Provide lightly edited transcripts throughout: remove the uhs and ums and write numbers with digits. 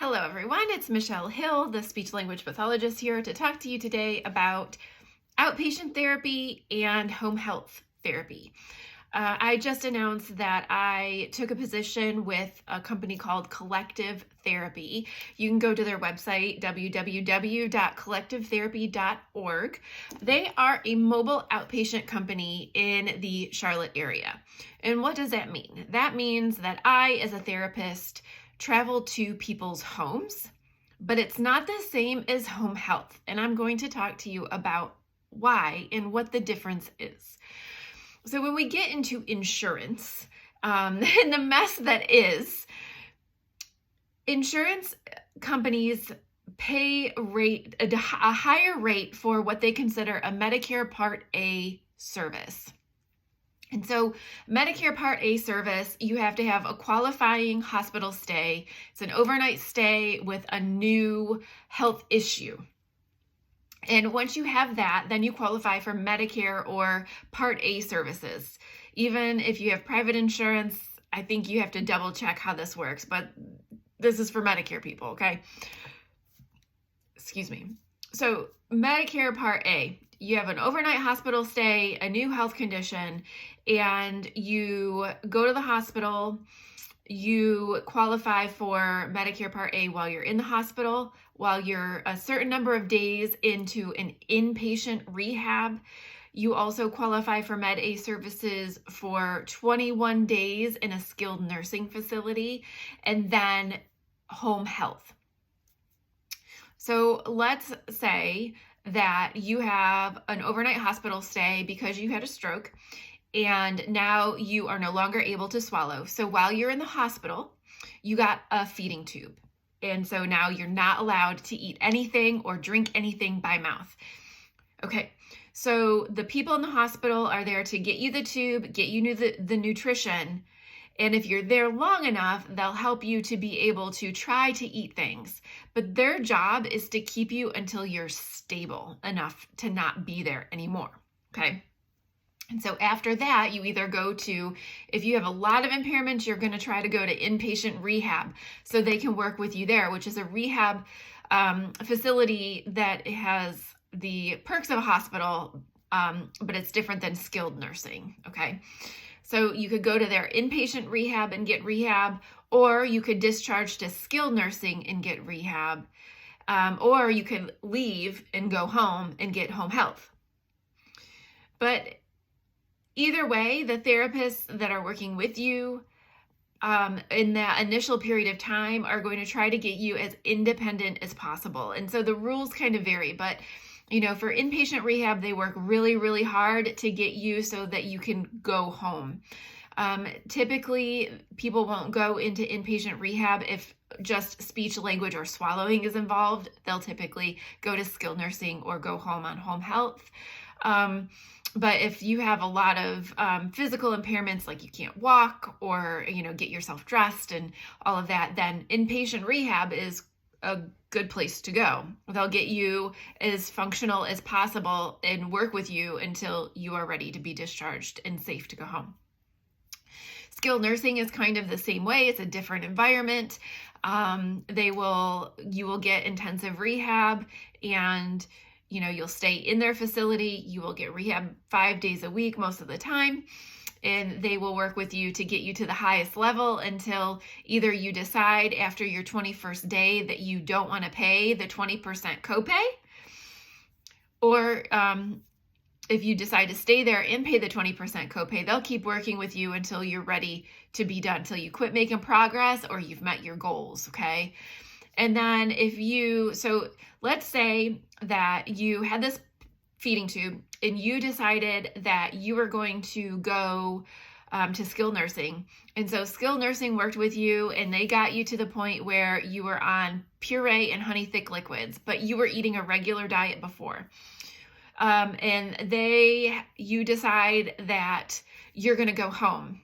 Hello everyone, it's Michelle Hill, the speech language pathologist here to talk to you today about outpatient therapy and home health therapy. I just announced that I took a position with a company called Collective Therapy. You can go to their website, www.collectivetherapy.org. They are a mobile outpatient company in the Charlotte area. And what does that mean? That means that I, as a therapist, travel to people's homes, but it's not the same as home health. And I'm going to talk to you about why and what the difference is. So when we get into insurance and the mess that is, insurance companies pay a higher rate for what they consider a Medicare Part A service. And so Medicare Part A service, you have to have a qualifying hospital stay. It's an overnight stay with a new health issue. And once you have that, then you qualify for Medicare or Part A services. Even if you have private insurance, I think you have to double check how this works, but this is for Medicare people, okay? Excuse me. So Medicare Part A, you have an overnight hospital stay, a new health condition, and you go to the hospital, you qualify for Medicare Part A while you're in the hospital, while you're a certain number of days into an inpatient rehab. You also qualify for Med A services for 21 days in a skilled nursing facility, and then home health. So let's say that you have an overnight hospital stay because you had a stroke and now you are no longer able to swallow. So while you're in the hospital, you got a feeding tube. And so now you're not allowed to eat anything or drink anything by mouth. Okay, so the people in the hospital are there to get you the tube, get you the nutrition. And if you're there long enough, they'll help you to be able to try to eat things. But their job is to keep you until you're stable enough to not be there anymore, okay? And so after that, you either go to, if you have a lot of impairments, you're going to try to go to inpatient rehab so they can work with you there, which is a rehab facility that has the perks of a hospital, but it's different than skilled nursing, okay? So you could go to their inpatient rehab and get rehab, or you could discharge to skilled nursing and get rehab, or you could leave and go home and get home health. But either way, the therapists that are working with you in that initial period of time are going to try to get you as independent as possible. And so the rules kind of vary, but for inpatient rehab, they work really, really hard to get you so that you can go home. Typically, people won't go into inpatient rehab if just speech, language, or swallowing is involved. They'll typically go to skilled nursing or go home on home health. But if you have a lot of physical impairments, like you can't walk or, get yourself dressed and all of that, then inpatient rehab is a good place to go. They'll get you as functional as possible and work with you until you are ready to be discharged and safe to go home. Skilled nursing is kind of the same way. It's a different environment. You will get intensive rehab and you'll stay in their facility. You will get rehab 5 days a week most of the time. And they will work with you to get you to the highest level until either you decide after your 21st day that you don't want to pay the 20% copay, or if you decide to stay there and pay the 20% copay, they'll keep working with you until you're ready to be done, until you quit making progress or you've met your goals, okay? And then so let's say that you had this feeding tube and you decided that you were going to go to skilled nursing. And so skilled nursing worked with you and they got you to the point where you were on puree and honey thick liquids, but you were eating a regular diet before. And you decide that you're going to go home.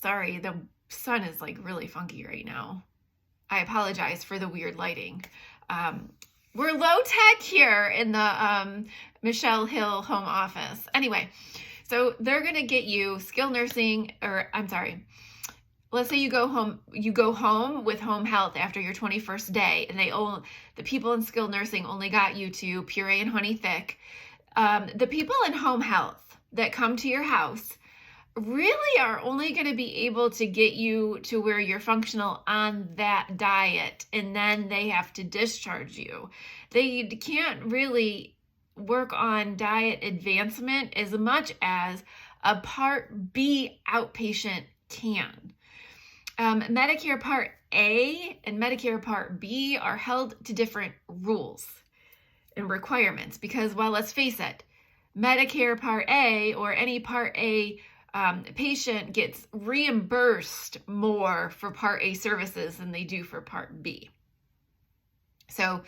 Sorry, the sun is like really funky right now. I apologize for the weird lighting. We're low tech here in the Michelle Hill home office. Anyway, so they're going to get you skilled nursing, let's say you go home with home health after your 21st day, and the people in skilled nursing only got you to puree and honey thick. The people in home health that come to your house really are only going to be able to get you to where you're functional on that diet, and then they have to discharge you. They can't really work on diet advancement as much as a Part B outpatient can. Medicare Part A and Medicare Part B are held to different rules and requirements because, well, let's face it, Medicare Part A or any Part A patient gets reimbursed more for Part A services than they do for Part B. So,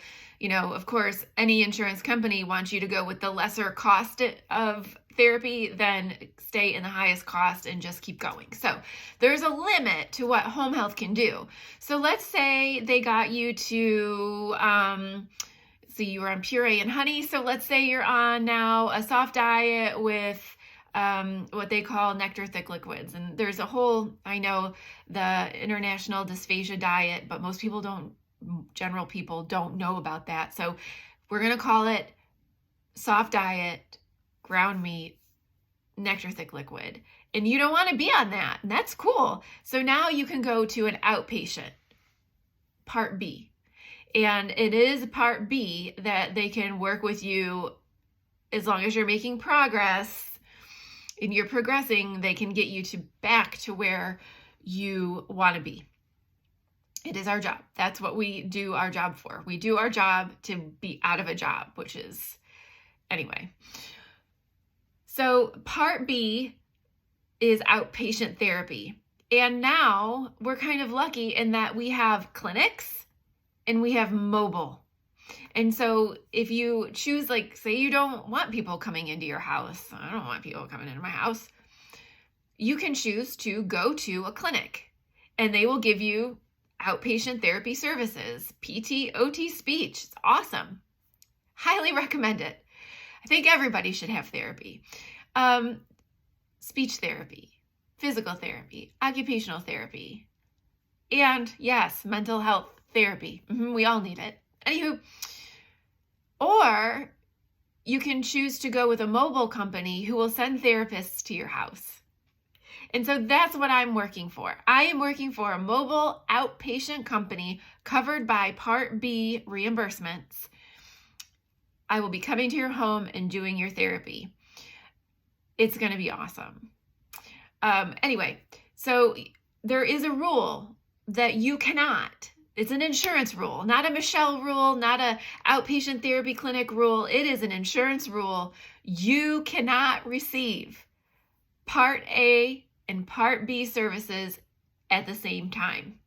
of course, any insurance company wants you to go with the lesser cost of therapy than stay in the highest cost and just keep going. So there's a limit to what home health can do. So let's say they got you to, so you were on puree and honey. So let's say you're on now a soft diet with what they call nectar thick liquids. And there's a whole, I know the international dysphagia diet, but most people general people don't know about that. So we're going to call it soft diet, ground meat, nectar thick liquid. And you don't want to be on that. And that's cool. So now you can go to an outpatient, Part B. And it is Part B that they can work with you as long as you're making progress and you're progressing, they can get you back to where you want to be. It is our job. That's what we do our job for. We do our job to be out of a job, which is, anyway. So Part B is outpatient therapy. And now we're kind of lucky in that we have clinics and we have mobile. And so if you choose, like, say you don't want people coming into your house, I don't want people coming into my house, you can choose to go to a clinic and they will give you outpatient therapy services, PT, OT, speech. It's awesome. Highly recommend it. I think everybody should have therapy. Speech therapy, physical therapy, occupational therapy, and yes, mental health therapy. We all need it. Anywho, or you can choose to go with a mobile company who will send therapists to your house. And so that's what I'm working for. I am working for a mobile outpatient company covered by Part B reimbursements. I will be coming to your home and doing your therapy. It's going to be awesome. Anyway, so there is a rule that you cannot. It's an insurance rule, not a Michelle rule, not a outpatient therapy clinic rule. It is an insurance rule. You cannot receive Part A and Part B services at the same time.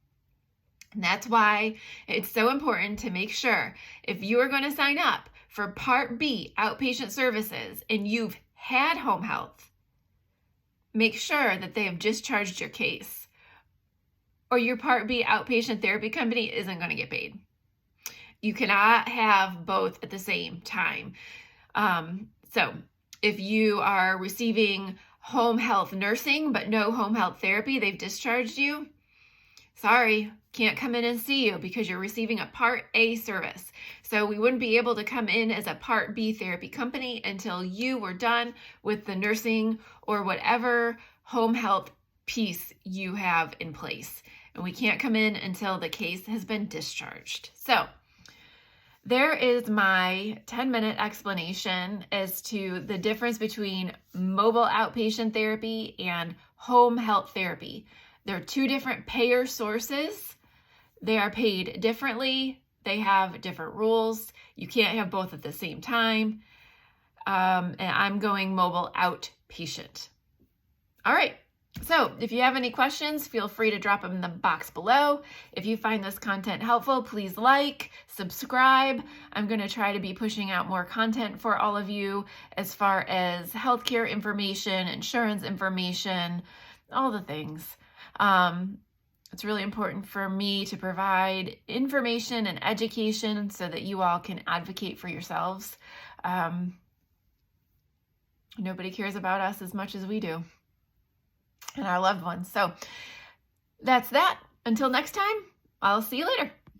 And that's why it's so important to make sure if you are going to sign up for Part B outpatient services and you've had home health, make sure that they have discharged your case, or your Part B outpatient therapy company isn't going to get paid. You cannot have both at the same time. So if you are receiving home health nursing but no home health therapy, they've discharged you, sorry, can't come in and see you because you're receiving a Part A service. So we wouldn't be able to come in as a Part B therapy company until you were done with the nursing or whatever home health piece you have in place. And we can't come in until the case has been discharged. So there is my 10-minute explanation as to the difference between mobile outpatient therapy and home health therapy. They're two different payer sources. They are paid differently. They have different rules. You can't have both at the same time. And I'm going mobile outpatient. All right. So if you have any questions, feel free to drop them in the box below. If you find this content helpful, please like, subscribe. I'm going to try to be pushing out more content for all of you as far as healthcare information, insurance information, all the things. It's really important for me to provide information and education so that you all can advocate for yourselves. Nobody cares about us as much as we do and our loved ones. So That's that. Until next time, I'll see you later.